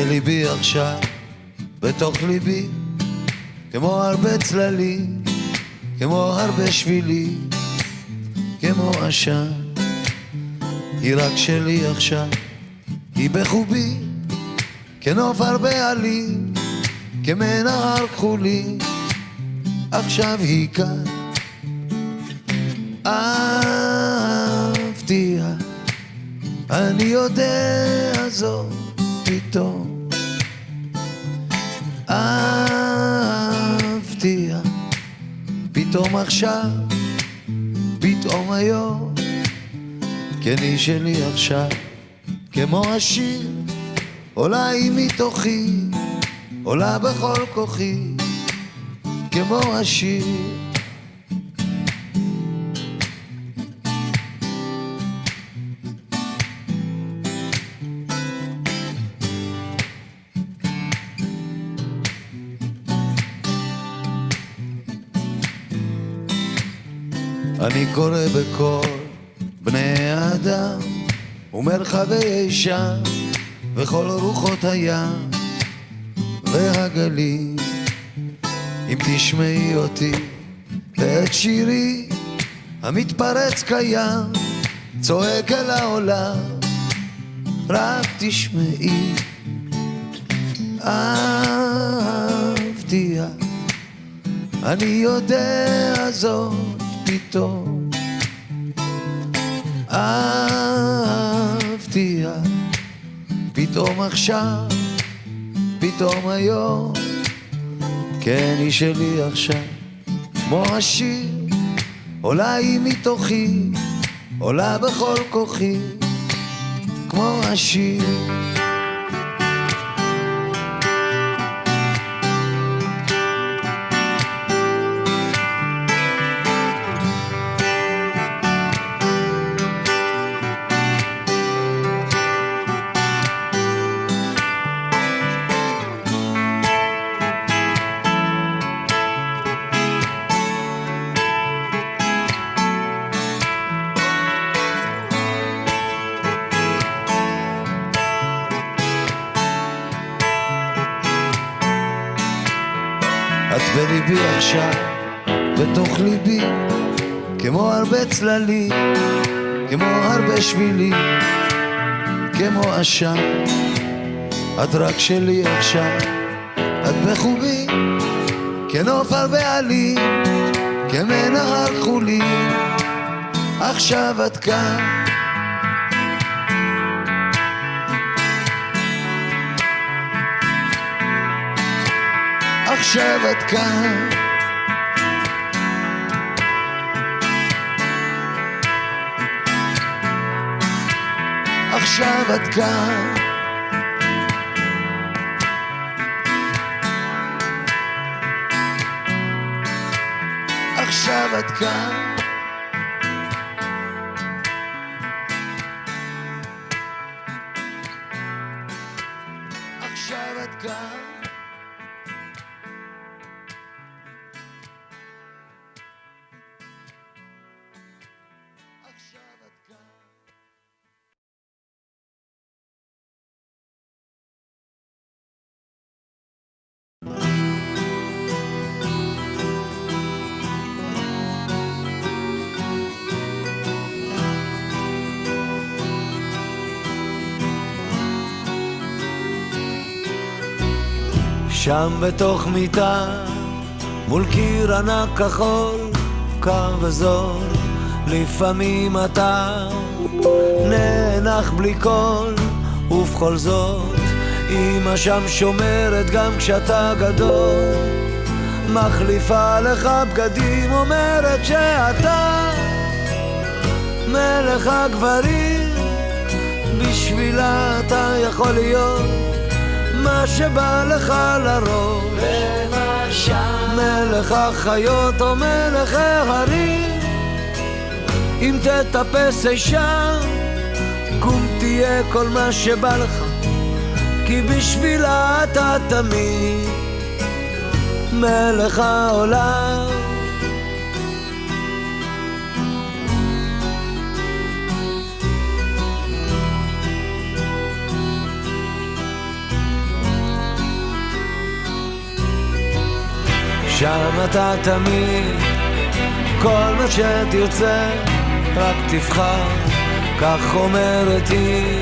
בליבי עכשיו, בתוך ליבי, כמו הרבה צללים, כמו הרבה שבילים, כמו עשן. היא רק שלי עכשיו, היא בחובי, כנוף הרבה עלים, כמנהר כחולי, עכשיו היא כאן. אהבתיה, אני יודע זאת פתאום. אהבתיה, פתאום עכשיו, פתאום היום, כן היא שלי עכשיו, כמו השיר, עולה היא מתוכי, עולה בכל כוחי, כמו השיר. אני קורא בכל בני האדם ומרחבי שם וכל רוחות הים והגלים. אם תשמעי אותי ואת שירי המתפרץ קיים, צועק אל העולם, רק תשמעי. אהבתיה, אני יודע זאת פתאום. אהבתיה, פתאום עכשיו, פתאום היום, כן היא שלי עכשיו, כמו השיר, עולה היא מתוכי, עולה בכל כוחי, כמו השיר. את בליבי עכשיו, בתוך ליבי, כמו הרבה צללים, כמו הרבה שבילים, כמו עשן. את רק שלי עכשיו, את בחובי, כנוף הרבה עלים, כמנהר כחולי, עכשיו את כאן. עכשיו את כאן. עכשיו את כאן. עכשיו את כאן. עכשיו את כאן. שם בתוך מיטה, מול קיר ענק כחול, קר וזול, לפעמים אתה נאנח בלי קול, ובכל זאת אמא שם שומרת גם כשאתה גדול, מחליפה לך בגדים, אומרת שאתה מלך הגברים, בשבילה אתה יכול להיות מה שבא לך לראש, מלך החיות או מלך ההרים. אם תטפס אישה, קום תהיה כל מה שבא לך, כי בשבילה אתה תמיד מלך העולם. שם אתה תמיד, כל מה שתרצה, רק תבחר, כך אומרת היא,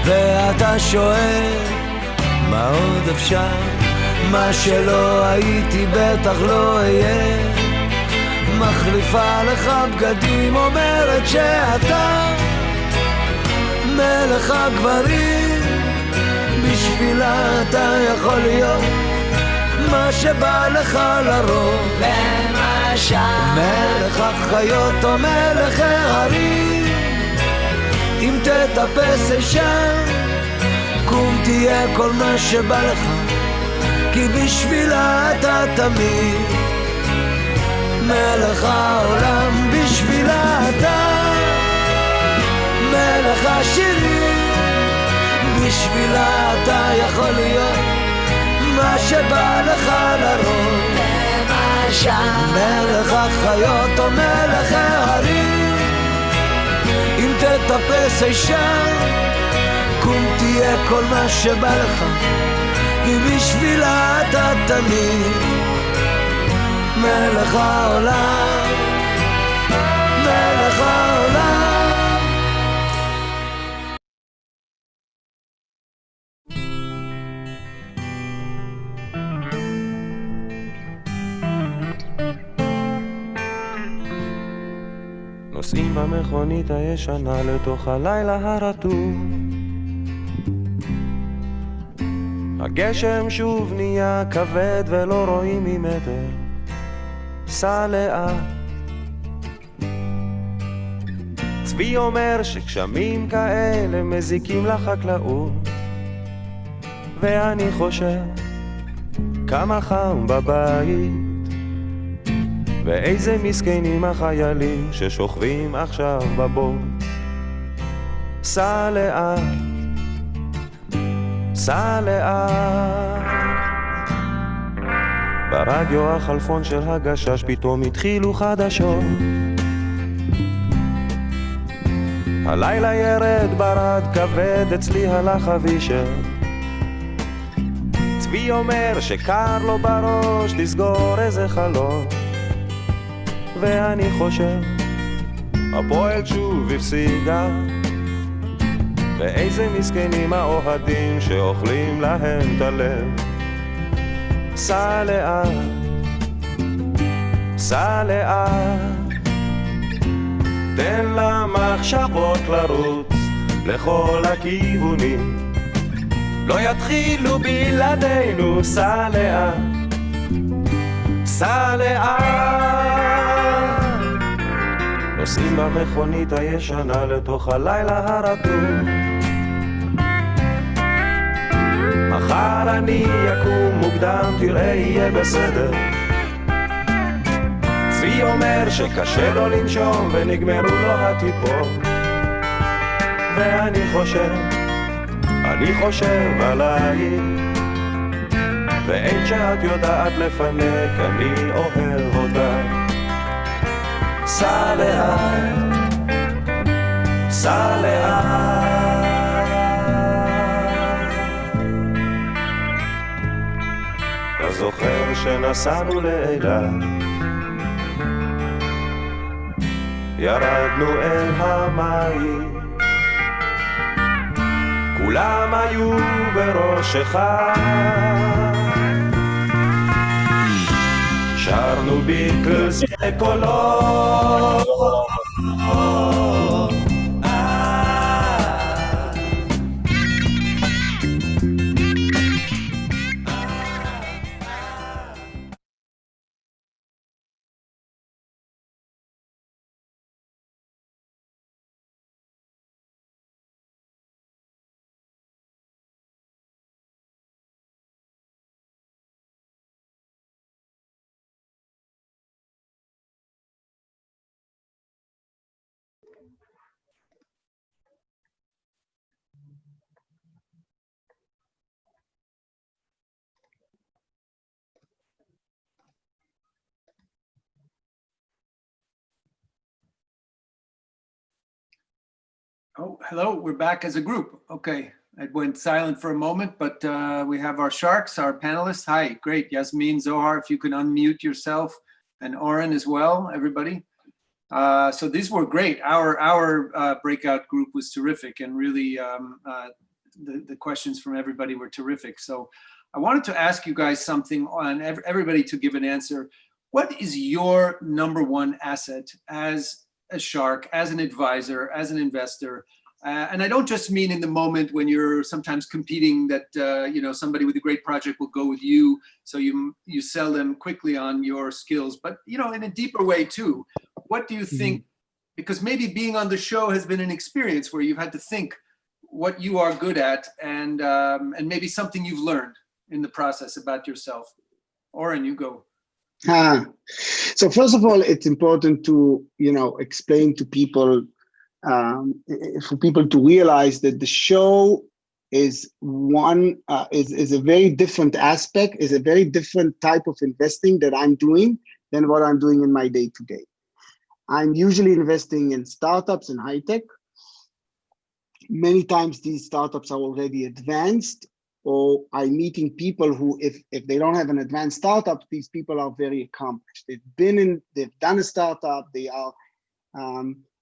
ואתה שואל, מה עוד אפשר? מה שלא הייתי בטח לא אהיה. מחליפה לך בגדים, אומרת שאתה מלך הגברים, בשבילה אתה יכול להיות מה שבא לך לרוב. למשל מלך החיות או מלך ההרים, אם תטפס אישה קום תהיה כל מה שבא לך, כי בשבילה אתה תמיד מלך העולם. בשבילה אתה מלך השירים, בשבילה אתה יכול להיות מה שבא לך לרוב. למשל מלך החיות או מלך ההרים, אם תטפס אישה קום תהיה כל מה שבא לך, כי בשבילה אתה תמיד מלך העולם, מלך העולם. נוסעים במכונית הישנה לתוך הלילה הרטוב, הגשם שוב נהיה כבד ולא רואים ממטר, סע לאט. צבי אומר שגשמים כאלה מזיקים לחקלאות, ואני חושב כמה חם בבית, ואיזה מסכנים החיילים ששוכבים עכשיו בבוץ. סע לאט, סע לאט. ברדיו החלפון של הגשש פתאום התחילו חדשות, הלילה ירד ברד כבד, אצלי הלך אבישר. צבי אומר שקר לו בראש, תסגור איזה חלון, ואני חושב הפועל שוב הפסידה, ואיזה מסכנים האוהדים שאוכלים להם את הלב. סע לאט, סע לאט, תן למחשבות לרוץ לכל הכיוונים, לא יתחילו בלעדינו. סע לאט, סע לאט. נוסעים במכונית הישנה לתוך הלילה הרטוב, מחר אני יקום מוקדם, תראה יהיה בסדר. צבי אומר שקשה לו לנשום ונגמרו לו הטיפות, ואני חושב עלייך, ואין שאת יודעת לפנק, אני אוהב אותך. סע לאט, סע לאט. אתה זוכר שנסענו לאילת, ירדנו אל המים, כולם היו בראש אחד, שרנו ביטלס בקולות. Oh, hello, we're back as a group. Okay, It went silent for a moment, but we have our sharks, our panelists. Hi, great. Yasmin, Zohar, if you can unmute yourself, and Oren as well, everybody. So these were great. Our breakout group was terrific, and really the questions from everybody were terrific. So I wanted to ask you guys something on everybody to give an answer. What is your number one asset as a shark, as an advisor, as an investor? And I don't just mean in the moment when you're sometimes competing that, somebody with a great project will go with you, so you sell them quickly on your skills, but, in a deeper way too. What do you think, because maybe being on the show has been an experience where you've had to think what you are good at and maybe something you've learned in the process about yourself. Oren, you go. So first of all, it's important to, explain to people, for people to realize that the show is is a very different aspect, is a very different type of investing that I'm doing than what I'm doing in my day-to-day. I'm usually investing in startups and high tech. Many times these startups are already advanced, or I'm meeting people who, if they don't have an advanced startup, these people are very accomplished. They've done a startup,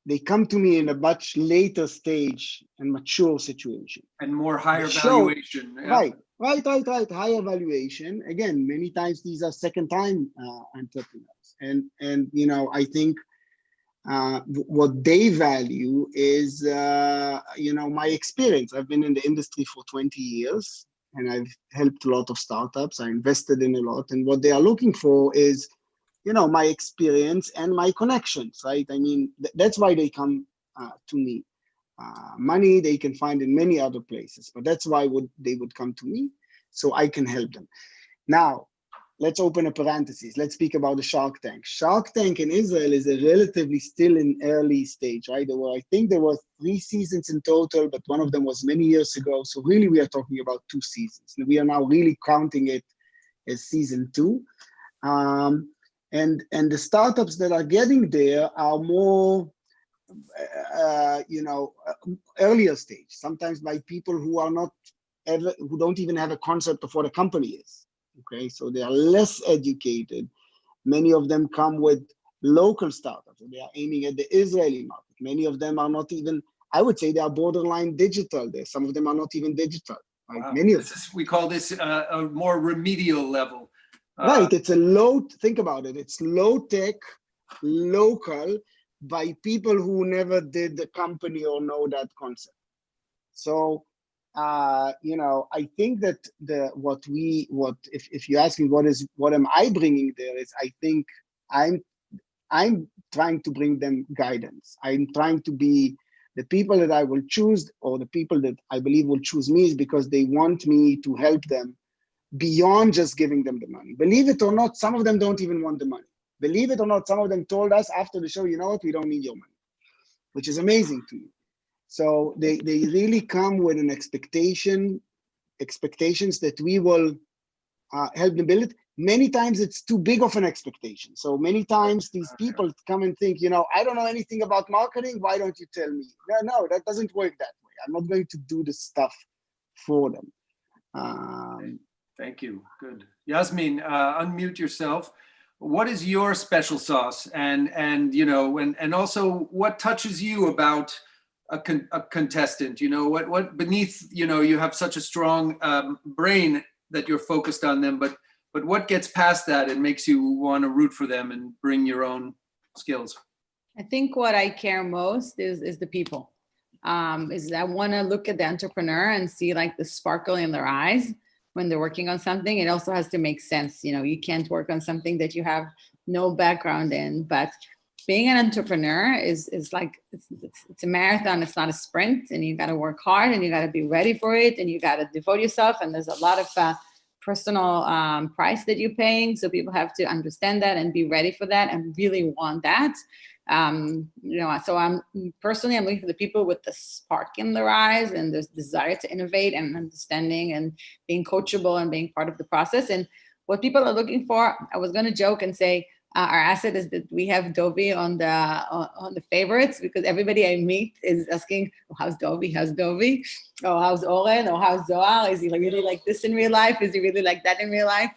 they come to me in a much later stage and mature situation. And more higher valuation. Yeah. Right. Higher valuation. Again, many times these are second-time entrepreneurs. And I think what they value is, my experience. I've been in the industry for 20 years and I've helped a lot of startups. I invested in a lot. And what they are looking for is, my experience and my connections, right? I mean, that's why they come to me. Money they can find in many other places, but that's why they would come to me, so I can help them. Now, let's open a parenthesis. Let's speak about the Shark Tank. Shark Tank in Israel is a relatively still in early stage, right? I think there were 3 seasons in total, but one of them was many years ago. So really, we are talking about 2 seasons. We are now really counting it as season 2. And the startups that are getting there are more, earlier stage, sometimes by people who are who don't even have a concept of what a company is. Okay, so they are less educated. Many of them come with local startups. They are aiming at the Israeli market. Many of them are not even, I would say they are borderline digital. Some of them are not even digital. Right? Wow. Many of them. We call this a more remedial level. Right, it's think about it, it's low tech, local, by people who never did the company or know that concept. So, I think that if you ask me what am I bringing there, is I think I'm trying to bring them guidance. I'm trying to be the people that I will choose, or the people that I believe will choose me, is because they want me to help them beyond just giving them the money. Believe it or not, some of them don't even want the money. Believe it or not, some of them told us after the show, you know what, we don't need your money, which is amazing to me. So they really come with an expectations that we will help them build it. Many times it's too big of an expectation. So many times these people come and think, I don't know anything about marketing, why don't you tell me? No, that doesn't work that way. I'm not going to do the stuff for them. Thank you. Good. Yasmin, unmute yourself. What is your special sauce? And also what touches you about a contestant? What beneath, you have such a strong brain that you're focused on them, but what gets past that and makes you want to root for them and bring your own skills? I think what I care most is the people. Is I want to look at the entrepreneur and see like the sparkle in their eyes when they're working on something. It also has to make sense. You can't work on something that you have no background in, but being an entrepreneur is like, it's a marathon. It's not a sprint, and you got to work hard and you got to be ready for it, and you got to devote yourself. And there's a lot of personal price that you're paying. So people have to understand that and be ready for that and really want that. So I'm looking for the people with the spark in their eyes and this desire to innovate and understanding and being coachable and being part of the process. And what people are looking for, I was going to joke and say, Our asset is that we have Dovi on the favorites, because everybody I meet is asking, oh, how's Dovi? How's Dovi? Oh, how's Oren? Or how's Zohar? Is he really like this in real life? Is he really like that in real life?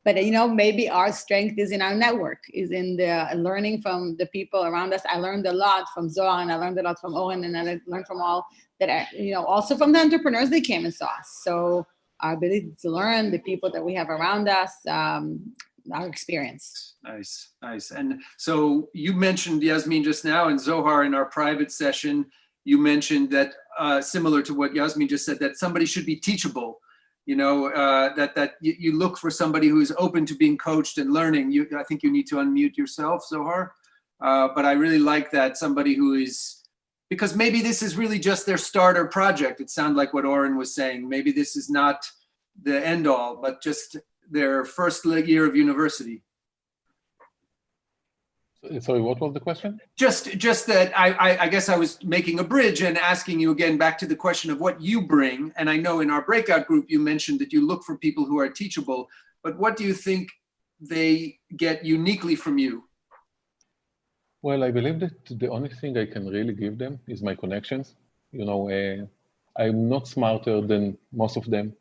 But you know, maybe our strength is in our network, is in the learning from the people around us. I learned a lot from Zohar, and I learned a lot from Oren, and I learned from all that, you know, also from the entrepreneurs that came and saw us. So our ability to learn, the people that we have around us, our experience. Nice, nice. And so you mentioned, Yasmin, just now, and Zohar in our private session, you mentioned that similar to what Yasmin just said, that somebody should be teachable. You know, that you look for somebody who is open to being coached and learning. I think you need to unmute yourself, Zohar. But I really like that, somebody who is, because maybe this is really just their starter project. It sounded like what Oren was saying. Maybe this is not the end all, but just their first year of university. Sorry, what was the question? Just that I guess I was making a bridge and asking you again back to the question of what you bring. And I know in our breakout group, you mentioned that you look for people who are teachable, but what do you think they get uniquely from you? Well, I believe that the only thing I can really give them is my connections. You know, I'm not smarter than most of them.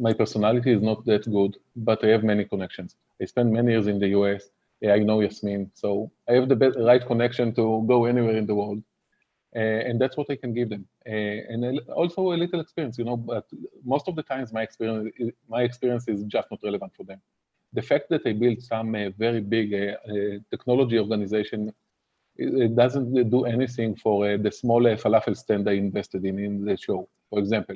My personality is not that good, but I have many connections. I spent many years in the US. I know Yasmin, so I have the right connection to go anywhere in the world. And that's what I can give them. And also a little experience, you know, but most of the times my experience is just not relevant for them. The fact that I built some very big technology organization, it doesn't do anything for the small falafel stand I invested in the show, for example.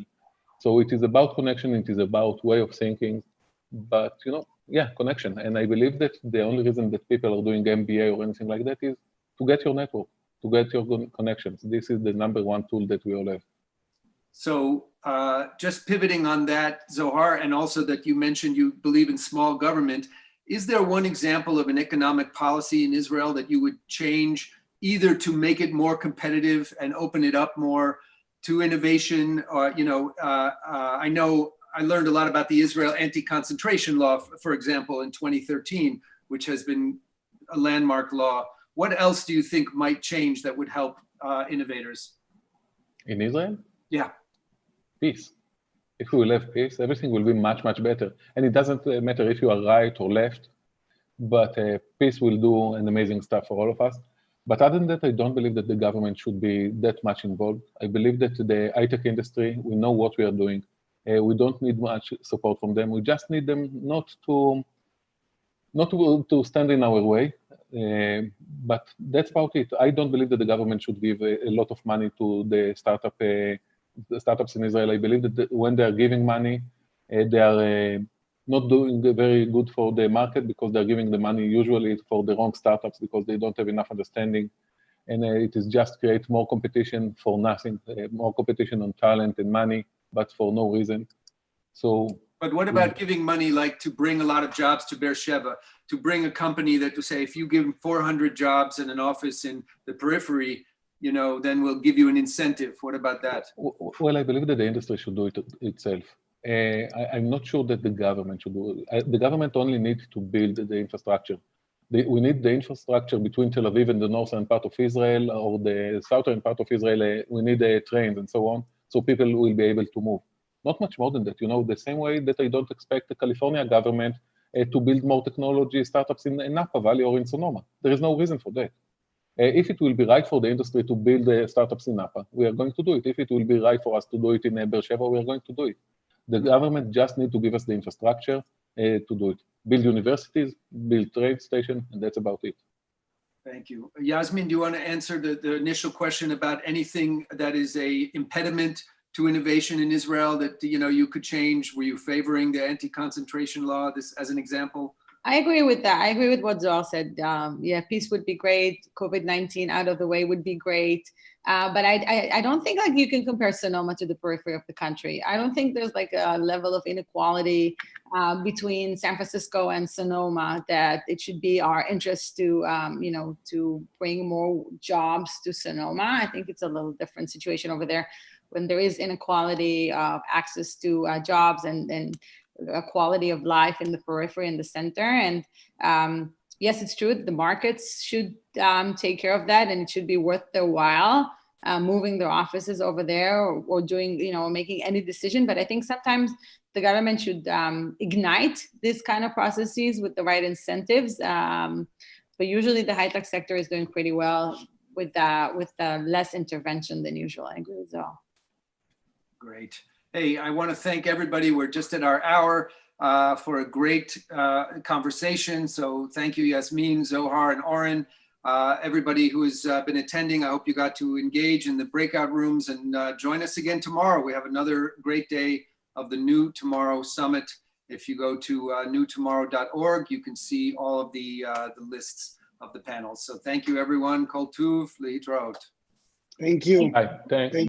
So it is about connection, it is about way of thinking, but you know, yeah, connection. And I believe that the only reason that people are doing MBA or anything like that is to get your network, to get your connections. This is the #1 tool that we all have. So just pivoting on that, Zohar, and also that you mentioned you believe in small government, is there one example of an economic policy in Israel that you would change either to make it more competitive and open it up more to innovation? Or, you know, I know I learned a lot about the Israel anti-concentration law, for example, in 2013, which has been a landmark law. What else do you think might change that would help innovators? In Israel? Yeah. Peace. If we will have peace, everything will be much, much better. And it doesn't matter if you are right or left, but peace will do an amazing stuff for all of us. But other than that, I don't believe that the government should be that much involved. I believe that the high-tech industry, we know what we are doing. We don't need much support from them. We just need them not to stand in our way. But that's about it. I don't believe that the government should give a lot of money to the startups in Israel. I believe that when they are giving money, they are not doing very good for the market, because they're giving the money usually for the wrong startups because they don't have enough understanding. And it is just create more competition for nothing, more competition on talent and money, but for no reason. So. But what about giving money like to bring a lot of jobs to Beersheba, to bring a company that to say, if you give them 400 jobs in an office in the periphery, you know, then we'll give you an incentive. What about that? Well, I believe that the industry should do it itself. I'm not sure that the government should do it. The government only needs to build the infrastructure. We need the infrastructure between Tel Aviv and the northern part of Israel or the southern part of Israel. We need trains and so on, so people will be able to move. Not much more than that, you know, the same way that I don't expect the California government to build more technology startups in Napa Valley or in Sonoma. There is no reason for that. If it will be right for the industry to build startups in Napa, we are going to do it. If it will be right for us to do it in Beersheba, we are going to do it. The government just needs to give us the infrastructure to do it. Build universities, build train stations, and that's about it. Thank you. Yasmin, do you want to answer the initial question about anything that is a impediment to innovation in Israel that, you know, you could change? Were you favoring the anti-concentration law, this as an example? I agree with that. I agree with what Zohar said. Yeah, peace would be great. COVID-19 out of the way would be great. But I don't think like you can compare Sonoma to the periphery of the country. I don't think there's like a level of inequality between San Francisco and Sonoma that it should be our interest to, you know, to bring more jobs to Sonoma. I think it's a little different situation over there when there is inequality of access to jobs and quality of life in the periphery and the center. And yes, it's true, the markets should take care of that, and it should be worth their while moving their offices over there or doing, making any decision. But I think sometimes the government should ignite these kind of processes with the right incentives. But usually the high-tech sector is doing pretty well with less intervention than usual. I agree with Zohar. Great. Hey, I want to thank everybody. We're just at our hour for a great conversation. So thank you, Yasmin, Zohar, and Oren. Everybody who has been attending, I hope you got to engage in the breakout rooms, and join us again tomorrow. We have another great day of the New Tomorrow Summit. If you go to newtomorrow.org, you can see all of the lists of the panels. So thank you, everyone. Kol Tuv, Leitraot. Thank you. Hi, thank